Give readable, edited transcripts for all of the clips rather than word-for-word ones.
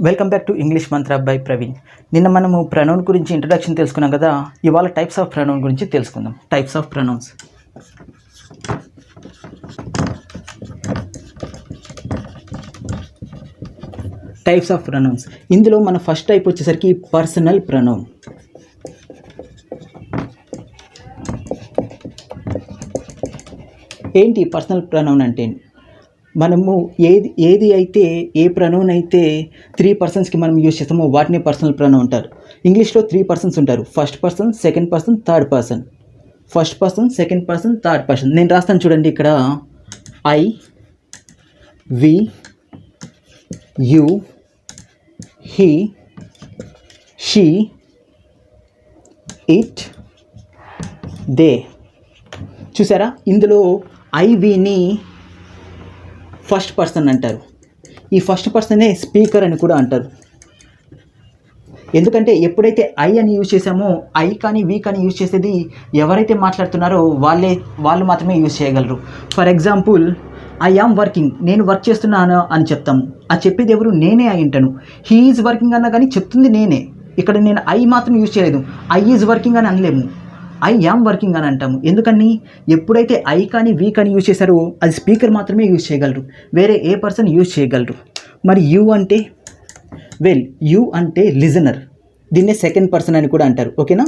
Welcome back to English Mantra by Praveen. నిన్న మనము pronoun గురించి ఇంట్రడక్షన్ తెలుసుకున్నాం కదా. ఇవాళ టైప్స్ ఆఫ్ ప్రనౌన్ గురించి తెలుసుకుందాం. Types of pronouns. Types of pronouns. ఇందులో మన ఫస్ట్ టైప్ వచ్చేసరికి పర్సనల్ ప్రనౌన్. ఏంటి పర్సనల్ ప్రనౌన్ అంటే? మనము ఏది అయితే ఏ ప్రనౌన్ అయితే 3 పర్సన్స్కి మనం యూజ్ చేస్తామో వాటిని పర్సనల్ ప్రనౌన్ అంటారు. ఇంగ్లీష్లో 3 పర్సన్స్ ఉంటారు. First person, second person, third person. First person, second person, third person. నేను రాస్తాను చూడండి ఇక్కడ. I, we, you, he, she, it, they. చూసారా? ఇందులో ఐ, విని ఫస్ట్ పర్సన్ అంటారు. ఈ ఫస్ట్ పర్సనే స్పీకర్ అని కూడా అంటారు. ఎందుకంటే ఎప్పుడైతే ఐ అని యూజ్ చేసామో, ఐ కానీ వి కానీ యూజ్ చేసేది ఎవరైతే మాట్లాడుతున్నారో వాళ్ళు మాత్రమే యూజ్ చేయగలరు. For example, I am working, నేను వర్క్ చేస్తున్నాను అని చెప్తాము. అది చెప్పేది ఎవరు? నేనే అయి ఉంటాను. హీ ఈజ్ వర్కింగ్ అన్నా కానీ చెప్తుంది నేనే. ఇక్కడ నేను ఐ మాత్రం యూజ్ చేయలేదు. ఐ ఈజ్ వర్కింగ్ అని అనలేము. ఐ యామ్ వర్కింగ్ అని అంటాము. ఎందుకని? ఎప్పుడైతే ఐ కానీ వి కానీ యూజ్ చేశారో అది స్పీకర్ మాత్రమే యూజ్ చేయగలరు, వేరే ఏ పర్సన్ యూజ్ చేయగలరు. మరి యు అంటే, యు అంటే లిజనర్. దీన్నే సెకండ్ పర్సన్ అని కూడా అంటారు. ఓకేనా?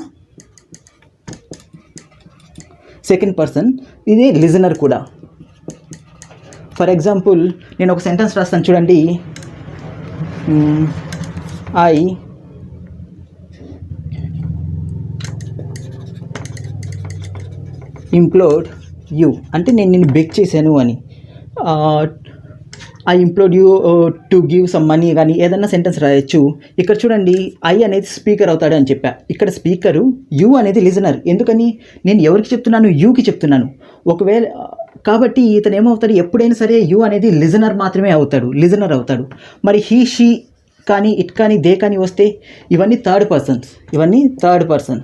సెకండ్ పర్సన్, ఇదే లిజనర్ కూడా. ఫర్ ఎగ్జాంపుల్, నేను ఒక సెంటెన్స్ రాస్తాను చూడండి. ఐ ఇంప్లోర్డ్ యూ అంటే నేను నిన్ను బెగ్ చేశాను అని. I implored you to give some money కానీ ఏదన్నా సెంటెన్స్ రాయొచ్చు. ఇక్కడ చూడండి, ఐ అనేది స్పీకర్ అవుతాడు అని చెప్పా. ఇక్కడ స్పీకరు, యూ అనేది లిజనర్. ఎందుకని? నేను ఎవరికి చెప్తున్నాను? యూకి చెప్తున్నాను. ఒకవేళ కాబట్టి ఇతను ఏమవుతాడు? ఎప్పుడైనా సరే యూ అనేది లిజనర్ మాత్రమే అవుతాడు, లిజనర్ అవుతాడు. మరి హీ, షీ కానీ ఇట్ కానీ దే కానీ వస్తే ఇవన్నీ థర్డ్ పర్సన్స్. ఇవన్నీ థర్డ్ పర్సన్.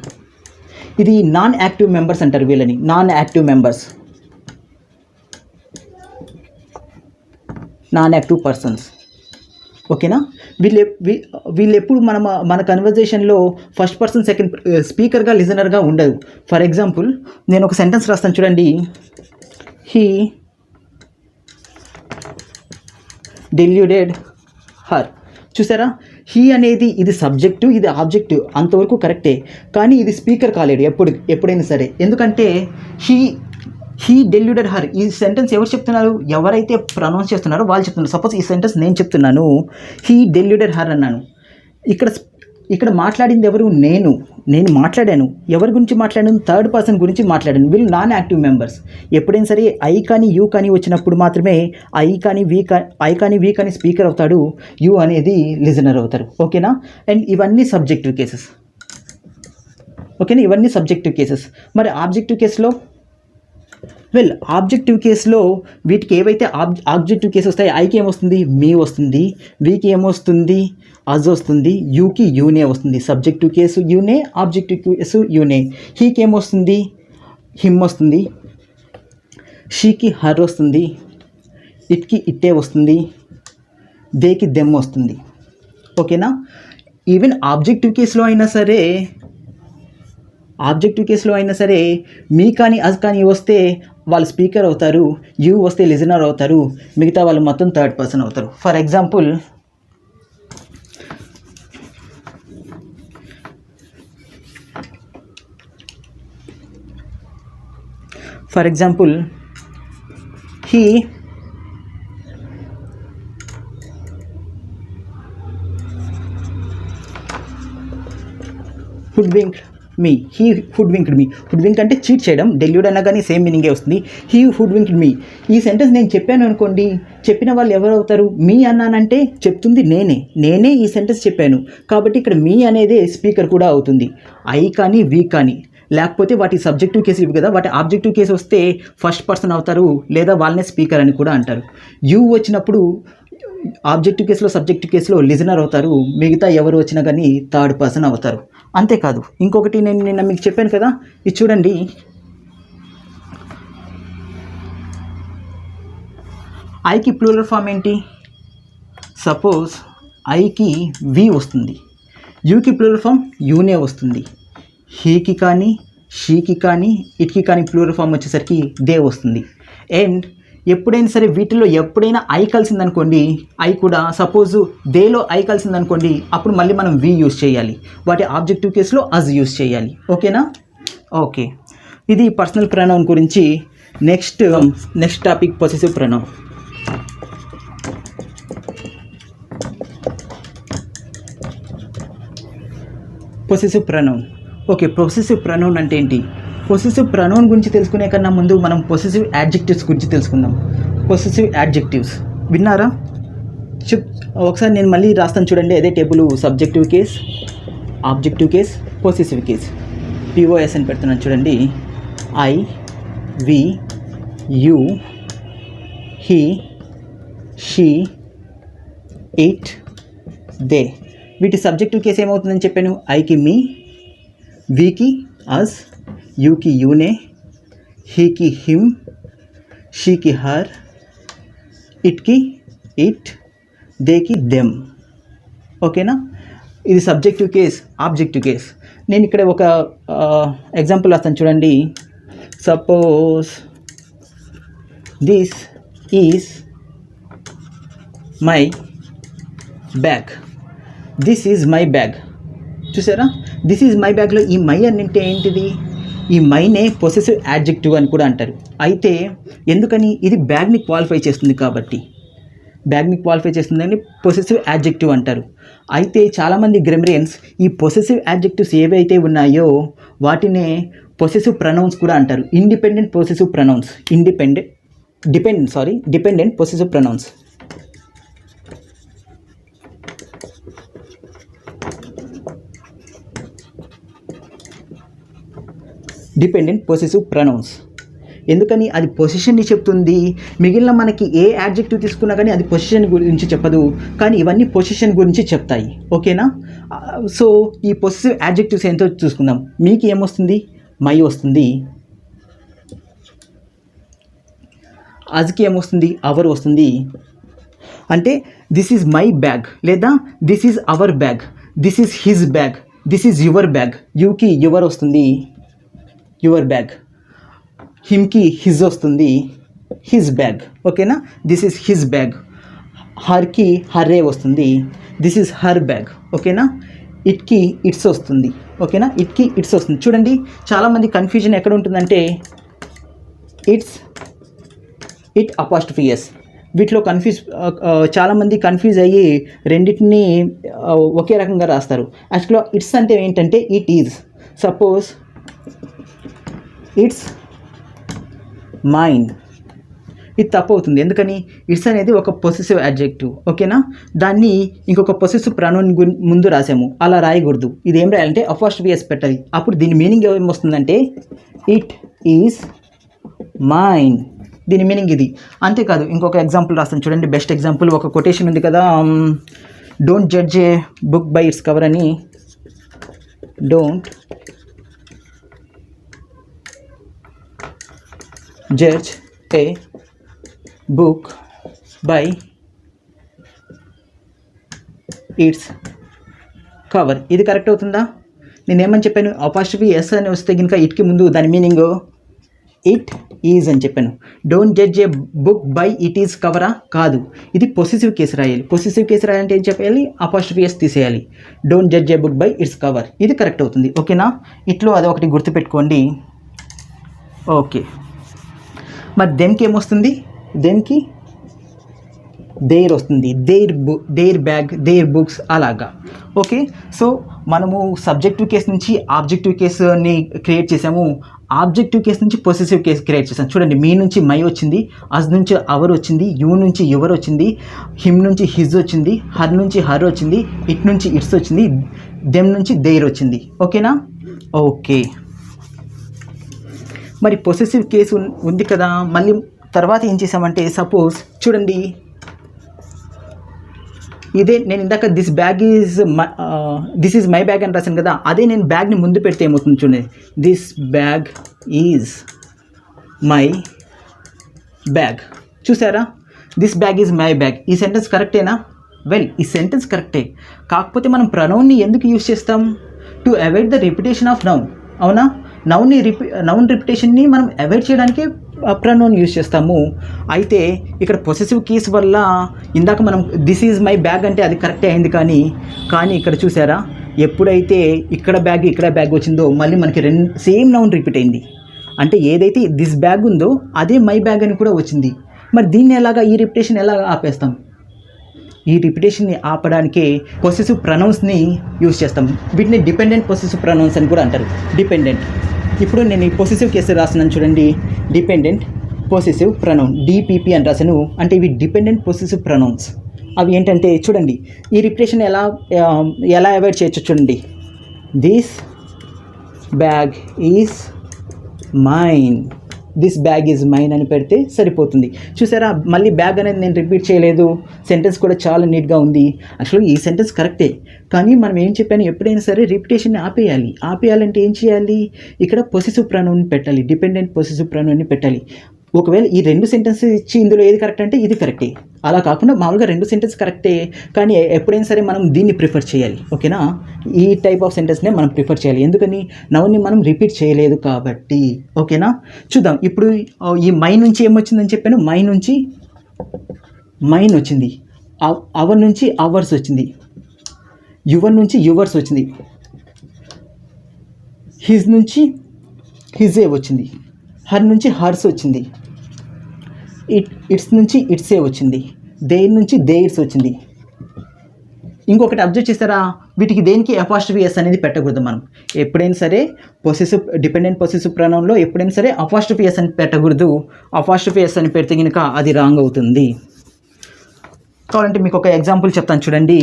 ఇది నాన్ యాక్టివ్ మెంబర్స్ అంటారు వీళ్ళని. Non active members, non active persons. ఓకేనా? వీళ్ళు ఎప్పుడు మన కన్వర్జేషన్లో ఫస్ట్ పర్సన్, సెకండ్ స్పీకర్గా, లిజనర్గా ఉండదు. ఫర్ ఎగ్జాంపుల్, నేను ఒక సెంటెన్స్ రాస్తాను చూడండి. He deluded her. చూసారా? హీ అనేది ఇది సబ్జెక్టు, ఇది ఆబ్జెక్టు, అంతవరకు కరెక్టే. కానీ ఇది స్పీకర్ కాలేడు ఎప్పుడైనా సరే. ఎందుకంటే హీ డెల్యూడెడ్ హర్. ఈ సెంటెన్స్ ఎవరు చెప్తున్నారు? ఎవరైతే ప్రొనౌన్స్ చేస్తున్నారో వాళ్ళు చెప్తున్నారు. సపోజ్ ఈ సెంటెన్స్ నేను చెప్తున్నాను, హీ డెల్యూడెడ్ హర్ అన్నాను. ఇక్కడ మాట్లాడింది ఎవరు? నేను మాట్లాడాను. ఎవరి గురించి మాట్లాడాను? థర్డ్ పర్సన్ గురించి మాట్లాడాను. వీళ్ళు నాన్ యాక్టివ్ మెంబర్స్. ఎప్పుడైనా సరే ఐ కానీ యూ కానీ వచ్చినప్పుడు మాత్రమే ఐ కానీ వి కానీ స్పీకర్ అవుతాడు, యూ అనేది లిజనర్ అవుతారు. ఓకేనా? అండ్ ఇవన్నీ సబ్జెక్టివ్ కేసెస్. ఓకేనా? ఇవన్నీ సబ్జెక్టివ్ కేసెస్. మరి ఆబ్జెక్టివ్ కేసులో, ఆబ్జెక్టివ్ కేసులో వీటికి ఏవైతే ఆబ్జెక్టివ్ కేసు వస్తాయి, ఐకి ఏమొస్తుంది? మీ వస్తుంది. వీకి ఏమొస్తుంది? అజ్ వస్తుంది. యూకి యూనే వస్తుంది. సబ్జెక్టివ్ కేసు యూనే, ఆబ్జెక్టివ్ కేసు యూనే. హీకి ఏమొస్తుంది? హిమ్ వస్తుంది. షీకి హర్ వస్తుంది. ఇట్కి ఇట్టే వస్తుంది. దేకి దెమ్ వస్తుంది. ఓకేనా? ఈవెన్ ఆబ్జెక్టివ్ కేసులో అయినా సరే మీ కానీ అజ్ కానీ వస్తే వాళ్ళు స్పీకర్ అవుతారు, యూ వస్తే లిజనర్ అవుతారు, మిగతా వాళ్ళు మొత్తం థర్డ్ పర్సన్ అవుతారు. For example, he hoodwinked me. He hoodwinked me. Hoodwink అంటే చీట్ చేయడం. డెల్యూడ్ అన్నా కానీ సేమ్ మీనింగే వస్తుంది. He hoodwinked me. ఈ సెంటెన్స్ నేను చెప్పాను అనుకోండి, చెప్పిన వాళ్ళు ఎవరు అవుతారు? మీ అన్నానంటే చెప్తుంది నేనే ఈ సెంటెన్స్ చెప్పాను. కాబట్టి ఇక్కడ మీ అనేది స్పీకర్ కూడా అవుతుంది. ఐ కానీ వి కానీ. లేకపోతే వాటి సబ్జెక్టివ్ కేసు ఇవి కదా, వాటి ఆబ్జెక్టివ్ కేసు వస్తే ఫస్ట్ పర్సన్ అవుతారు, లేదా వాళ్ళనే స్పీకర్ అని కూడా అంటారు. యూ వచ్చినప్పుడు ఆబ్జెక్టివ్ కేసులో, సబ్జెక్టివ్ కేసులో లిజనర్ అవుతారు, మిగతా ఎవరు వచ్చినా కానీ థర్డ్ పర్సన్ అవుతారు. అంతేకాదు, ఇంకొకటి నేను నిన్న మీకు చెప్పాను కదా, ఇది చూడండి. ఐకి ప్లూరల్ ఫామ్ ఏంటి? సపోజ్ ఐకి వి వస్తుంది, యూకి ప్లూరల్ ఫామ్ యూనే వస్తుంది, హీకి కానీ షీకి కానీ ఇట్కి కానీ ప్లూరల్ ఫామ్ వచ్చేసరికి దే వస్తుంది. అండ్ ఎప్పుడైనా సరే వీటిలో ఎప్పుడైనా ఐ కలిసిందనుకోండి, ఐ కూడా సపోజు దేలో ఐ కలిసిందనుకోండి, అప్పుడు మళ్ళీ మనం వి యూస్ చేయాలి, వాటి ఆబ్జెక్టివ్ కేసులో అజ్ యూస్ చేయాలి. ఓకేనా? ఓకే, ఇది పర్సనల్ ప్రొనౌన్ గురించి. Next topic possessive pronoun. Possessive pronoun. Okay, possessive pronoun అంటే ఏంటి? పొసెసివ్ ప్రొనౌన్ గురించి తెలుసుకునే కన్నా ముందు మనం పొసెసివ్ యాడ్జెక్టివ్స్ గురించి తెలుసుకుందాం. పొసెసివ్ యాడ్జెక్టివ్స్ విన్నారా? ఒకసారి నేను మళ్ళీ రాస్తాను చూడండి. అదే table subjective case, objective case, possessive case. POS అని పెడుతున్నాను చూడండి. I, we, you, he, she, it, they. వీటి సబ్జెక్టివ్ కేసు ఏమవుతుందని చెప్పాను? ఐకి మీ, వీకి అస్, యూకి యూనే, హీకి హిమ్, షీకి హర్, ఇట్కి ఇట్, దేకి దెమ్. ఓకేనా? ఇది సబ్జెక్టివ్ కేస్, ఆబ్జెక్టివ్ కేస్. నేను ఇక్కడ ఒక ఎగ్జాంపుల్ రాస్తాను చూడండి. Suppose this is my bag. This is my bag. చూసారా? దిస్ ఈజ్ మై బ్యాగ్లో ఈ మై అంటే ఏంటిది? ఈ మైనే పొసెసివ్ యాడ్జెక్టివ్ అని కూడా అంటారు. అయితే ఎందుకని? ఇది బ్యాగ్ని క్వాలిఫై చేస్తుంది కాబట్టి, బ్యాగ్ని క్వాలిఫై చేస్తుందని పొసెసివ్ యాడ్జెక్టివ్ అంటారు. అయితే చాలామంది గ్రామరియన్స్ ఈ పొసెసివ్ యాడ్జెక్టివ్స్ ఏవైతే ఉన్నాయో వాటినే పొసెసివ్ ప్రొనౌన్స్ కూడా అంటారు. Independent possessive pronouns, dependent possessive pronouns. Dependent possessive pronouns. ఎందుకని? అది పొజిషన్ని చెప్తుంది. మిగిలిన మనకి ఏ యాడ్జెక్టివ్ తీసుకున్నా కానీ అది పొజిషన్ గురించి చెప్పదు, కానీ ఇవన్నీ పొజిషన్ గురించి చెప్తాయి. ఓకేనా? సో ఈ పొసెసివ్ యాడ్జెక్టివ్స్ ఏంటో చూసుకుందాం. మీకు ఏమొస్తుంది? మై వస్తుంది. అజ్కి ఏమొస్తుంది? అవర్ వస్తుంది. అంటే దిస్ ఈజ్ మై బ్యాగ్ లేదా this is our bag, this is his bag, this is your bag. యూకి యువర్ వస్తుంది, యువర్ బ్యాగ్. హిమ్కి హిజ్ వస్తుంది, హిజ్ బ్యాగ్. ఓకేనా? This is his bag. హర్కి హర్రే వస్తుంది, దిస్ ఈజ్ హర్ బ్యాగ్. ఓకేనా? ఇట్కి ఇట్స్ వస్తుంది. ఓకేనా? ఇట్కి ఇట్స్ వస్తుంది. చూడండి, చాలామంది కన్ఫ్యూజన్ ఎక్కడ ఉంటుందంటే ఇట్స్, ఇట్ అపాస్ట్రఫీ ఎస్, వీటిలో చాలామంది కన్ఫ్యూజ్ అయ్యి రెండింటిని ఒకే రకంగా రాస్తారు. యాక్చువల్గా ఇట్స్ అంటే ఏంటంటే it is. Suppose it's mine, ఇది తప్పు అవుతుంది. ఎందుకని? ఇట్స్ అనేది ఒక పొసెసివ్ యాడ్జెక్టివ్. ఓకేనా? దాన్ని ఇంకొక పొసెసివ్ ప్రొనౌన్ ముందు రాసాము, అలా రాయకూడదు. ఇది ఏం రాయాలంటే అపాస్ట్రఫీ ఎస్ పెట్టాలి. అప్పుడు దీని మీనింగ్ ఏమొస్తుందంటే ఇట్ ఈజ్ మైన్. దీని మీనింగ్ ఇది. అంతేకాదు ఇంకొక ఎగ్జాంపుల్ రాస్తాను చూడండి. బెస్ట్ ఎగ్జాంపుల్ ఒక కొటేషన్ ఉంది కదా, don't judge a book by its cover అని. Don't judge a book by its cover. ఇది కరెక్ట్ అవుతుందా? నేనేమని చెప్పాను? అపాస్ట్రఫీ ఎస్ అని వస్తే కనుక ఇట్కి ముందు దాని మీనింగ్ ఇట్ ఈజ్ అని చెప్పాను. Don't judge a book by it is కవరా? కాదు, ఇది పొసెసివ్ కేసు రాయాలి. పొసెసివ్ కేసు రాయాలంటే ఏం చెప్పాలి? అపాస్ట్రఫీ ఎస్ తీసేయాలి. Don't judge a book by its cover. ఇది కరెక్ట్ అవుతుంది. ఓకేనా? ఇట్లో అది ఒకటి గుర్తుపెట్టుకోండి. ఓకే, మరి దెన్కి ఏమొస్తుంది? దెన్కి దేర్ వస్తుంది. దేర్ బ్యాగ్, దేర్ బుక్స్ అలాగా. ఓకే, సో మనము సబ్జెక్టివ్ కేసు నుంచి ఆబ్జెక్టివ్ కేసుని క్రియేట్ చేసాము, ఆబ్జెక్టివ్ కేసు నుంచి పొసెసివ్ కేసు క్రియేట్ చేసాం. చూడండి, మీ నుంచి మై వచ్చింది, అజ్ నుంచి అవర్ వచ్చింది, యూ నుంచి యువర్ వచ్చింది, హిమ్ నుంచి హిజ్ వచ్చింది, హర్ నుంచి హర్ వచ్చింది, ఇట్ నుంచి ఇట్స్ వచ్చింది, దెమ్ నుంచి దేర్ వచ్చింది. ఓకేనా? ఓకే, మరి పొసెసివ్ కేసు ఉంది కదా, మళ్ళీ తర్వాత ఏం చేసామంటే సపోజ్ చూడండి, ఇదే నేను ఇందాక దిస్ ఈజ్ మై బ్యాగ్ అని రాశాను కదా, అదే నేను బ్యాగ్ని ముందు పెడితే ఏమవుతుంది చూడండి. This bag is my bag. చూసారా? This bag is my bag. ఈ సెంటెన్స్ కరెక్టేనా? వెల్ ఈ సెంటెన్స్ కరెక్టే, కాకపోతే మనం ప్రొనౌన్ని ఎందుకు యూజ్ చేస్తాం? To avoid the repetition of noun. అవునా? నౌన్ రిపిటేషన్ని మనం అవాయిడ్ చేయడానికి ప్రొనౌన్ యూజ్ చేస్తాము. అయితే ఇక్కడ పొసెసివ్ కేస్ వల్ల ఇందాక మనం దిస్ ఈజ్ మై బ్యాగ్ అంటే అది కరెక్టే అయింది, కానీ ఇక్కడ చూసారా, ఎప్పుడైతే ఇక్కడ బ్యాగ్ వచ్చిందో మళ్ళీ మనకి సేమ్ నౌన్ రిపీట్ అయింది. అంటే ఏదైతే దిస్ బ్యాగ్ ఉందో అదే మై బ్యాగ్ అని కూడా వచ్చింది. మరి దీన్ని ఈ రిపిటేషన్ ఎలా ఆపేస్తాం? ఈ రిపిటేషన్ని ఆపడానికే పొసెసివ్ ప్రొనౌన్స్ని యూజ్ చేస్తాం. వీటిని డిపెండెంట్ పొసెసివ్ ప్రొనౌన్స్ అని కూడా అంటారు. డిపెండెంట్. ఇప్పుడు నేను ఈ పొసెసివ్ కేసు రాస్తున్నాను చూడండి, డిపెండెంట్ పొసెసివ్ ప్రొనౌన్, డిపిపి అని రాసాను. అంటే ఇవి డిపెండెంట్ పొసెసివ్ ప్రొనౌన్స్. అవి ఏంటంటే చూడండి, ఈ రిపిటేషన్ ఎలా అవాయిడ్ చేయొచ్చు చూడండి. This bag is mine, this bag is mine అని పెడితే సరిపోతుంది. చూసారా, మళ్ళీ బ్యాగ్ అనేది నేను రిపీట్ చేయలేదు. సెంటెన్స్ కూడా చాలా నీట్గా ఉంది. యాక్చువల్గా ఈ సెంటెన్స్ కరెక్టే, కానీ మనం ఏం చెప్పాను, ఎప్పుడైనా సరే రిపిటేషన్ని ఆపేయాలంటే ఏం చేయాలి? ఇక్కడ పొసెసివ్ ప్రొనౌన్ పెట్టాలి, డిపెండెంట్ పొసెసివ్ ప్రొనౌన్ని పెట్టాలి. ఒకవేళ ఈ 2 సెంటెన్సెస్ ఇచ్చి ఇందులో ఏది కరెక్ట్ అంటే ఇది కరెక్టే. అలా కాకుండా మామూలుగా 2 సెంటెన్స్ కరెక్టే, కానీ ఎప్పుడైనా సరే మనం దీన్ని ప్రిఫర్ చేయాలి. ఓకేనా? ఈ టైప్ ఆఫ్ సెంటెన్స్నే మనం ప్రిఫర్ చేయాలి. ఎందుకని? నౌన్ని మనం రిపీట్ చేయలేదు కాబట్టి. ఓకేనా? చూద్దాం. ఇప్పుడు ఈ మై నుంచి ఏమొచ్చిందని చెప్పాను, మై నుంచి మైన్ వచ్చింది, అవర్ నుంచి అవర్స్ వచ్చింది, యువర్ నుంచి యువర్స్ వచ్చింది, హిజ్ నుంచి హిజే వచ్చింది, హర్ నుంచి హర్స్ వచ్చింది, ఇట్స్ నుంచి ఇట్సే వచ్చింది, దేర్ నుంచి దేర్స్ వచ్చింది. ఇంకొకటి అబ్జర్వ్ చేస్తారా, వీటికి దేనికి అపాస్ట్రఫీ ఎస్ అనేది పెట్టకూడదు. మనం ఎప్పుడైనా సరే డిపెండెంట్ పొసెసివ్ ప్రొనౌన్లో ఎప్పుడైనా సరే అపాస్ట్రఫీ ఎస్ అని పెట్టకూడదు. అపాస్ట్రఫీ ఎస్ అని పెడితే కనుక అది రాంగ్ అవుతుంది. కావాలంటే మీకు ఒక ఎగ్జాంపుల్ చెప్తాను చూడండి.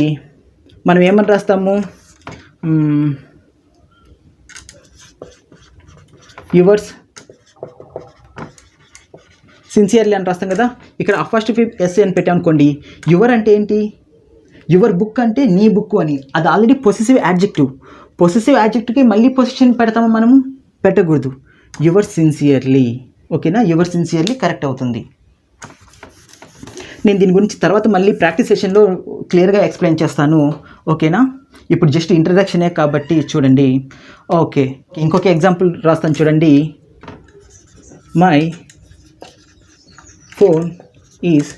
మనం ఏమని రాస్తాము, యువర్స్ సిన్సియర్లీ అని రాస్తాం కదా. ఇక్కడ అపాస్ట్రఫీ ఎస్ అని పెట్టామనుకోండి, యువర్ అంటే ఏంటి? యువర్ బుక్ అంటే నీ బుక్ అని. అది ఆల్రెడీ పొసెసివ్ యాడ్జెక్టివ్కి మళ్ళీ పొజిషన్ పెడతాము, మనము పెట్టకూడదు. Your sincerely. ఓకేనా? యువర్ సిన్సియర్లీ కరెక్ట్ అవుతుంది. నేను దీని గురించి తర్వాత మళ్ళీ ప్రాక్టీస్ సెషన్లో క్లియర్గా ఎక్స్ప్లెయిన్ చేస్తాను. ఓకేనా? ఇప్పుడు జస్ట్ ఇంట్రడక్షనే కాబట్టి చూడండి. ఓకే, ఇంకొక ఎగ్జాంపుల్ రాస్తాను చూడండి. My phone is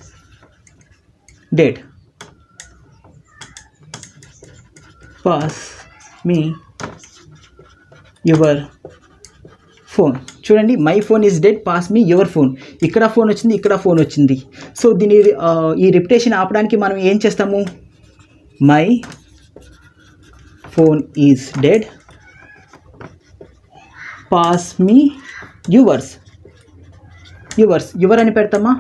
dead, pass me your phone. చూడండి, my phone is dead, pass me your phone. ఇక్కడ ఫోన్ వచ్చింది, ఇక్కడ ఫోన్ వచ్చింది. సో దీని ఈ రిపిటేషన్ ఆపడానికి మనం ఏం చేస్తాము, my phone is dead, pass me yours. Your అని పెడతామా?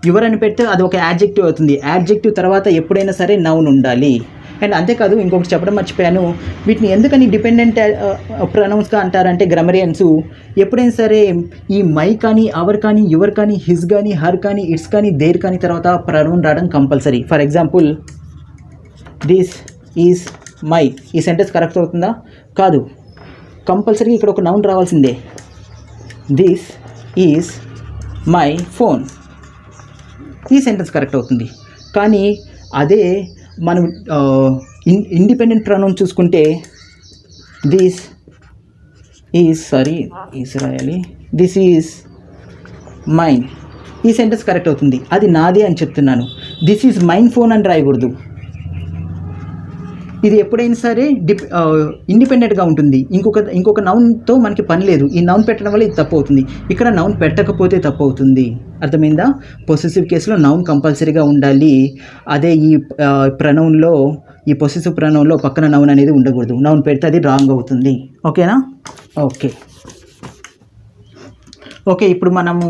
యువర్ అని పెడితే అది ఒక యాడ్జెక్టివ్ అవుతుంది. యాడ్జెక్టివ్ తర్వాత ఎప్పుడైనా సరే నౌన్ ఉండాలి. అండ్ అంతేకాదు, ఇంకొకటి చెప్పడం మర్చిపోయాను, వీటిని ఎందుకని డిపెండెంట్ ప్రొనౌన్స్గా అంటారంటే గ్రామరియన్స్ ఎప్పుడైనా సరే ఈ మై కానీ, అవర్ కానీ, యువర్ కానీ, హిజ్ కానీ, హర్ కానీ, ఇట్స్ కానీ, దేర్ కానీ తర్వాత ప్రొనౌన్ రావడం compulsory. For example, this is my. ఈ సెంటెన్స్ కరెక్ట్ అవుతుందా? కాదు. కంపల్సరీ ఇక్కడ ఒక నౌన్ రావాల్సిందే. This is my phone. ఈ సెంటెన్స్ కరెక్ట్ అవుతుంది. కానీ అదే మనం ఇండిపెండెంట్ ప్రొనౌన్ చూసుకుంటే దిస్ రాయాలి, దిస్ ఈజ్ మైన్. ఈ సెంటెన్స్ కరెక్ట్ అవుతుంది. అది నాదే అని చెప్తున్నాను. దిస్ ఈజ్ మైన్ ఫోన్ అని రాయకూడదు. ఇది ఎప్పుడైనా సరే ఇండిపెండెంట్గా ఉంటుంది. ఇంకొక నౌన్తో మనకి పని లేదు. ఈ నౌన్ పెట్టడం వల్ల ఇది తప్పు అవుతుంది. ఇక్కడ నౌన్ పెట్టకపోతే తప్పు అవుతుంది. అర్థమైందా? పొసెసివ్ కేసులో నౌన్ కంపల్సరీగా ఉండాలి. అదే ఈ ప్రొనౌన్లో, ఈ పొసెసివ్ ప్రొనౌన్లో పక్కన నౌన్ అనేది ఉండకూడదు. నౌన్ పెడితే అది రాంగ్ అవుతుంది. ఓకేనా? ఓకే, ఇప్పుడు మనము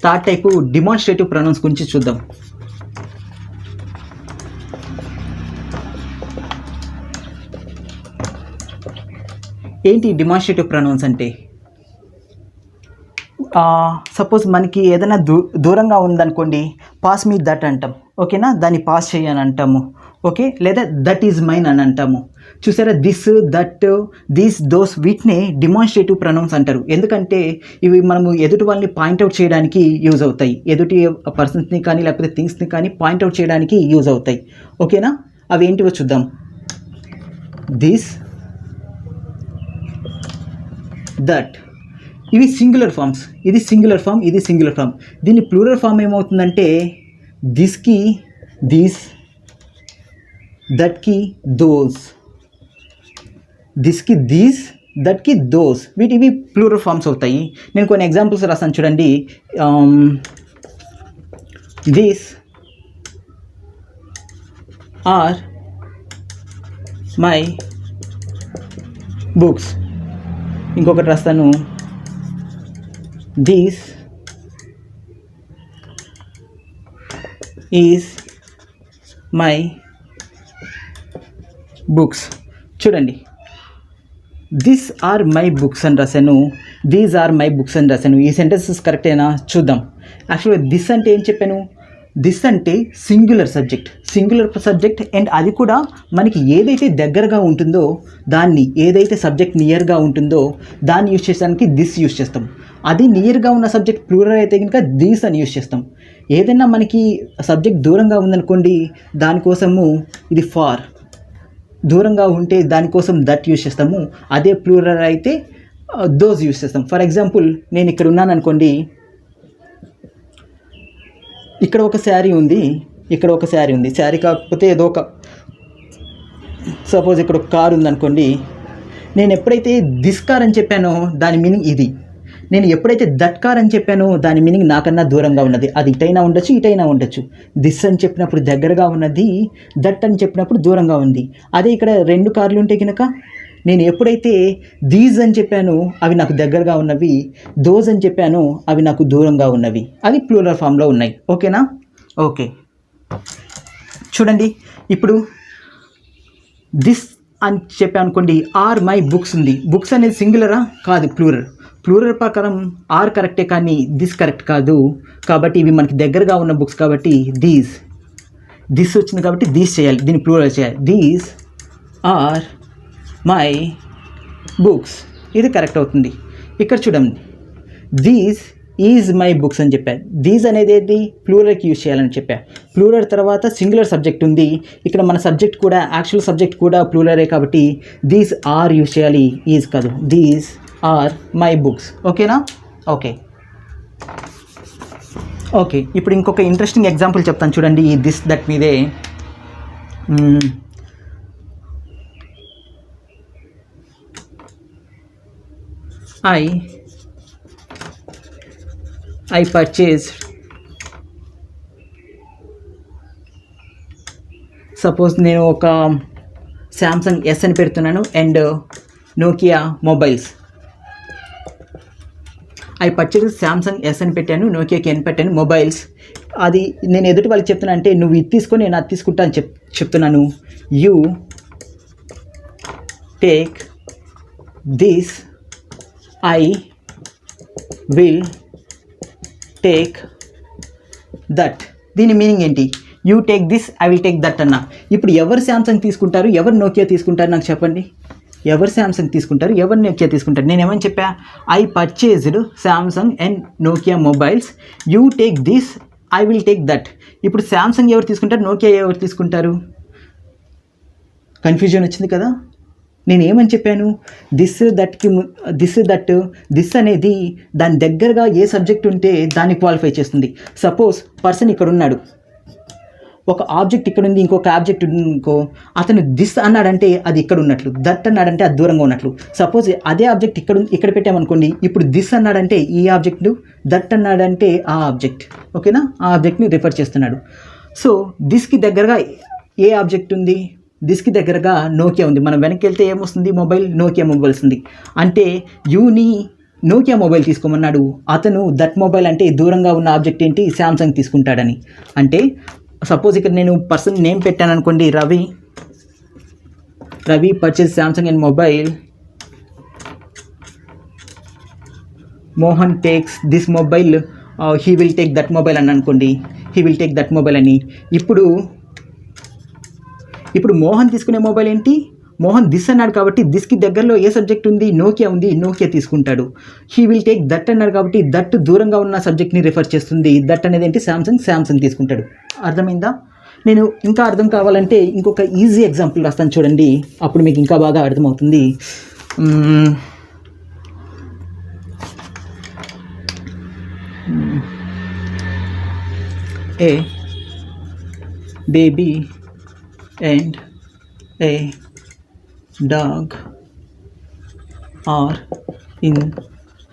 థర్డ్ టైపు డిమాన్స్ట్రేటివ్ ప్రొనౌన్స్ గురించి చూద్దాం. ఏంటి డిమాన్స్ట్రేటివ్ ప్రొనౌన్స్ అంటే? సపోజ్ మనకి ఏదైనా దూరంగా ఉందనుకోండి, పాస్ మీ దట్ అంటాం. ఓకేనా? దాన్ని పాస్ చేయని అంటాము. ఓకే, లేదా దట్ ఈజ్ మైన్ అని అంటాము. చూసారా, దిస్, దట్, దీస్, దోస్, వీటినే డిమాన్స్ట్రేటివ్ ప్రొనౌన్స్ అంటారు. ఎందుకంటే ఇవి మనము ఎదుటి వాళ్ళని పాయింట్అవుట్ చేయడానికి యూజ్ అవుతాయి. ఎదుటి పర్సన్స్ని కానీ లేకపోతే థింగ్స్ని కానీ పాయింట్అవుట్ చేయడానికి యూజ్ అవుతాయి. ఓకేనా, అవి ఏంటివో చూద్దాం. దిస్, దట్, ఇవి సింగులర్ ఫామ్స్. ఇది సింగులర్ ఫామ్, ఇది సింగులర్ ఫామ్. దీని ప్లూరల్ ఫామ్ ఏమవుతుందంటే దిస్కి దీస్, దట్కి దోస్, దిస్కి దీస్, దట్కి దోస్, వీటివి ప్లూరల్ ఫామ్స్ అవుతాయి. నేను కొన్ని ఎగ్జాంపుల్స్ రాసాను చూడండి. This are my books. ఇంకొకటి రాస్తాను, దిస్ ఈజ్ మై బుక్స్. చూడండి, దిస్ ఆర్ మై బుక్స్ అని రాశాను, దీస్ ఆర్ మై బుక్స్ అని రాశాను. ఈ సెంటెన్సెస్ కరెక్టేనా చూద్దాం. యాక్చువల్గా దిస్ అంటే ఏం చెప్పాను, దిస్ అంటే సింగులర్ సబ్జెక్ట్ అండ్ అది కూడా మనకి ఏదైతే దగ్గరగా ఉంటుందో దాన్ని, ఏదైతే సబ్జెక్ట్ నియర్గా ఉంటుందో దాన్ని యూజ్ చేయడానికి దిస్ యూజ్ చేస్తాం. అది నియర్గా ఉన్న సబ్జెక్ట్ ప్లూరల్ అయితే కనుక దీస్ అని యూజ్ చేస్తాం. ఏదైనా మనకి సబ్జెక్ట్ దూరంగా ఉందనుకోండి, దానికోసము ఇది ఫార్, దూరంగా ఉంటే దానికోసం దట్ యూజ్ చేస్తాము. అదే ప్లూరల్ అయితే దోస్ యూజ్ చేస్తాం. ఫర్ ఎగ్జాంపుల్, నేను ఇక్కడ ఉన్నాను అనుకోండి, ఇక్కడ ఒక శారీ ఉంది, ఇక్కడ ఒక శారీ ఉంది. శారీ కాకపోతే ఏదో ఒక, సపోజ్ ఇక్కడ ఒక కార్ ఉందనుకోండి, నేను ఎప్పుడైతే దిస్ కార్ అని చెప్పానో దాని మీనింగ్ ఇది. నేను ఎప్పుడైతే దట్ కార్ అని చెప్పానో దాని మీనింగ్ నాకన్నా దూరంగా ఉన్నది. అది ఇటైనా ఉండొచ్చు, ఇటైనా ఉండొచ్చు. దిస్ అని చెప్పినప్పుడు దగ్గరగా ఉన్నది, దట్ అని చెప్పినప్పుడు దూరంగా ఉంది. అదే ఇక్కడ రెండు కార్లు ఉంటే కనుక నేను ఎప్పుడైతే దీస్ అని చెప్పానో అవి నాకు దగ్గరగా ఉన్నవి, దోస్ అని చెప్పానో అవి నాకు దూరంగా ఉన్నవి. అవి ప్లూరల్ ఫామ్లో ఉన్నాయి. ఓకేనా, ఓకే. చూడండి, ఇప్పుడు దిస్ అని చెప్పాను అనుకోండి, ఆర్ మై బుక్స్ ఉంది. బుక్స్ అనేది సింగులరా కాదు, ప్లూరల్ ప్రకారం ఆర్ కరెక్టే కానీ దిస్ కరెక్ట్ కాదు. కాబట్టి ఇవి మనకి దగ్గరగా ఉన్న బుక్స్ కాబట్టి దిస్ వచ్చింది కాబట్టి దీస్ చేయాలి, దీన్ని ప్లూరల్ చేయాలి. దీస్ ఆర్ మై బుక్స్, ఇది కరెక్ట్ అవుతుంది. ఇక్కడ చూడండి, దీస్ ఈజ్ మై బుక్స్ అని చెప్పా. దీస్ అనేది ఏంటి, ప్లూరల్కి యూజ్ చేయాలని చెప్పా. ప్లూరల్ తర్వాత సింగులర్ సబ్జెక్ట్ ఉంది. ఇక్కడ మన సబ్జెక్ట్ కూడా, యాక్చువల్ సబ్జెక్ట్ కూడా ప్లూరలే కాబట్టి దీస్ ఆర్ యూజ్ చేయాలి, ఈజ్ కాదు. These are my books. ఓకేనా, ఓకే. ఇప్పుడు ఇంకొక ఇంట్రెస్టింగ్ ఎగ్జాంపుల్ చెప్తాను చూడండి ఈ దిస్ దట్ మీదే. I purchased, సపోజ్ నేను ఒక శాంసంగ్ ఎస్ అని పెడుతున్నాను and Nokia mobiles. I purchase Samsung S అని పెట్టాను, నోకియాకి ఎన్ పెట్టాను, మొబైల్స్. అది నేను ఎదుటి వాళ్ళకి చెప్తున్నా అంటే నువ్వు ఇది తీసుకొని నేను అది తీసుకుంటా అని చెప్తున్నాను. You take this, I will take that. దీని మీనింగ్ ఏంటి, you take this, I will take that అన్న. ఇప్పుడు ఎవరు శాంసంగ్ తీసుకుంటారు, ఎవరు నోకియా తీసుకుంటారు నాకు చెప్పండి. ఎవరు శాంసంగ్ తీసుకుంటారు, ఎవరు నోకియా తీసుకుంటారు? నేను ఏమని చెప్పా, I purchased Samsung and Nokia mobiles, you take this, I will take that. ఇప్పుడు శాంసంగ్ ఎవరు తీసుకుంటారు, నోకియా ఎవరు తీసుకుంటారు? కన్ఫ్యూజన్ వచ్చింది కదా. నేను ఏమని చెప్పాను, దిస్ దట్కి దిస్ అనేది దాని దగ్గరగా ఏ సబ్జెక్ట్ ఉంటే దాన్ని క్వాలిఫై చేస్తుంది. సపోజ్ పర్సన్ ఇక్కడ ఉన్నాడు, ఒక ఆబ్జెక్ట్ ఇక్కడ ఉంది, ఇంకొక ఆబ్జెక్ట్ ఇంకో, అతను దిస్ అన్నాడంటే అది ఇక్కడ ఉన్నట్లు, దట్ అన్నాడంటే అది దూరంగా ఉన్నట్లు. సపోజ్ అదే ఆబ్జెక్ట్ ఇక్కడ పెట్టామనుకోండి, ఇప్పుడు దిస్ అన్నాడంటే ఈ ఆబ్జెక్ట్, దట్ అన్నాడంటే ఆ ఆబ్జెక్ట్. ఓకేనా, ఆ ఆబ్జెక్ట్ని రిఫర్ చేస్తున్నాడు. సో దిస్కి దగ్గరగా ఏ ఆబ్జెక్ట్ ఉంది, దిస్కి దగ్గరగా నోకియా ఉంది. మనం వెనక్కి వెళ్తే ఏమొస్తుంది, మొబైల్, నోకియా మొబైల్స్ ఉంది. అంటే యూని నోకియా మొబైల్ తీసుకోమన్నాడు, అతను దట్ మొబైల్ అంటే దూరంగా ఉన్న ఆబ్జెక్ట్ ఏంటి, శాంసంగ్ తీసుకుంటాడని. అంటే సపోజ్ ఇక్కడ నేను పర్సన్ నేమ్ పెట్టాను అనుకోండి, Ravi purchase Samsung and mobile, Mohan takes this mobile, he will take that mobile అని అనుకోండి, he will take that mobile అని. ఇప్పుడు ఇప్పుడు మోహన్ తీసుకునే మొబైల్ ఏంటి, మోహన్ దిస్ అన్నాడు కాబట్టి దిస్కి దగ్గరలో ఏ సబ్జెక్ట్ ఉంది, నోకియా ఉంది, నోకియా తీసుకుంటాడు. హీ విల్ టేక్ దట్ అన్నాడు కాబట్టి దట్ దూరంగా ఉన్న సబ్జెక్ట్ని రిఫర్ చేస్తుంది. దట్ అనేది ఏంటి, శాంసంగ్ తీసుకుంటాడు. అర్థమైందా? నేను ఇంకా అర్థం కావాలంటే ఇంకొక ఈజీ ఎగ్జాంపుల్ రాస్తాను చూడండి, అప్పుడు మీకు ఇంకా బాగా అర్థమవుతుంది. ఏ baby and a dog are in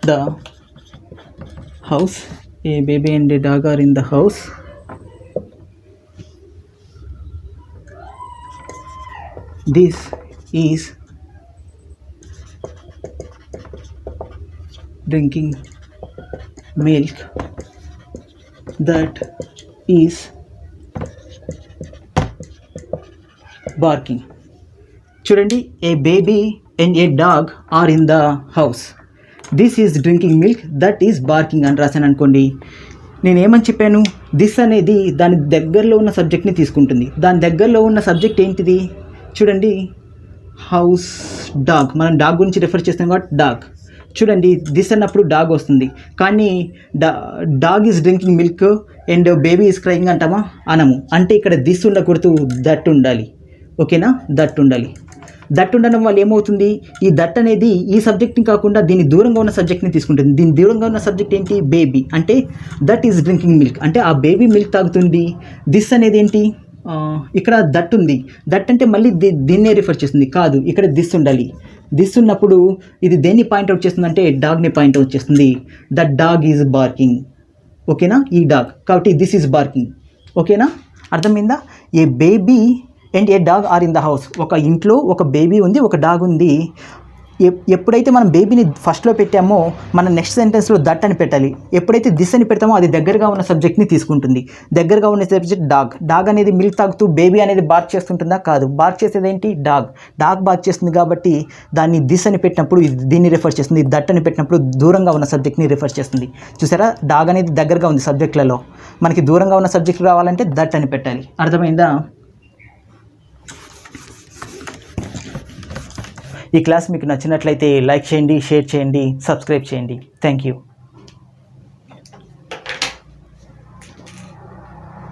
the house. A baby and a dog are in the house. This is drinking milk. That is barking. చూడండి, a baby and a dog are in the house. This is drinking milk, that is barking అని రాశాను అనుకోండి. నేనేమని చెప్పాను, this అనేది దాని దగ్గరలో ఉన్న సబ్జెక్ట్ని తీసుకుంటుంది. దాని దగ్గరలో ఉన్న సబ్జెక్ట్ ఏంటిది చూడండి, హౌస్, డాగ్. మనం డాగ్ గురించి రిఫర్ చేస్తాం కాబట్టి డాగ్. చూడండి, దిస్ అన్నప్పుడు డాగ్ వస్తుంది, కానీ dog is drinking milk and baby is crying అంటామా, అనము. అంటే ఇక్కడ దిస్ ఉండకూడదు, దట్ ఉండాలి. ఓకేనా, దట్ ఉండాలి. దట్ ఉండడం వల్ల ఏమవుతుంది, ఈ దట్ అనేది ఈ సబ్జెక్ట్ని కాకుండా దీని దూరంగా ఉన్న సబ్జెక్ట్ని తీసుకుంటుంది. దీని దూరంగా ఉన్న సబ్జెక్ట్ ఏంటి, బేబీ. అంటే దట్ ఈజ్ డ్రింకింగ్ మిల్క్, అంటే ఆ బేబీ మిల్క్ తాగుతుంది. దిస్ అనేది ఏంటి, ఇక్కడ దట్ ఉంది. దట్ అంటే మళ్ళీ దీన్నే రిఫర్ చేస్తుంది, కాదు, ఇక్కడ దిస్ ఉండాలి. దిస్ ఉన్నప్పుడు ఇది దేన్ని పాయింట్అవుట్ చేస్తుంది అంటే డాగ్ని పాయింట్అవుట్ చేస్తుంది. That dog is barking. ఓకేనా, ఈ డాగ్ కాబట్టి దిస్ ఈజ్ బార్కింగ్. ఓకేనా, అర్థమైందా? A baby and a dog are in the house. ఒక ఇంట్లో ఒక బేబీ ఉంది, ఒక డాగ్ ఉంది. ఎప్పుడైతే మనం బేబీని ఫస్ట్లో పెట్టామో మన నెక్స్ట్ సెంటెన్స్లో దట్ అని పెట్టాలి. ఎప్పుడైతే దిస్ అని పెడతామో అది దగ్గరగా ఉన్న సబ్జెక్ట్ని తీసుకుంటుంది. దగ్గరగా ఉన్న సబ్జెక్ట్ డాగ్. డాగ్ అనేది మిల్క్ తాగుతూ బేబీ అనేది బార్క్ చేస్తుంటుందా, కాదు. బార్క్ చేసేది ఏంటి, డాగ్. డాగ్ బార్క్ చేస్తుంది కాబట్టి దాన్ని దిస్ అని పెట్టినప్పుడు దీన్ని రిఫర్ చేస్తుంది. దట్ అని పెట్టినప్పుడు దూరంగా ఉన్న సబ్జెక్ట్ని రిఫర్ చేస్తుంది. చూసారా, డాగ్ అనేది దగ్గరగా ఉంది సబ్జెక్టులలో, మనకి దూరంగా ఉన్న సబ్జెక్ట్ రావాలంటే దట్ అని పెట్టాలి. అర్థమైందా? ఈ క్లాస్ మీకు నచ్చినట్లయితే లైక్ చేయండి, షేర్ చేయండి, సబ్స్క్రైబ్ చేయండి. Thank you.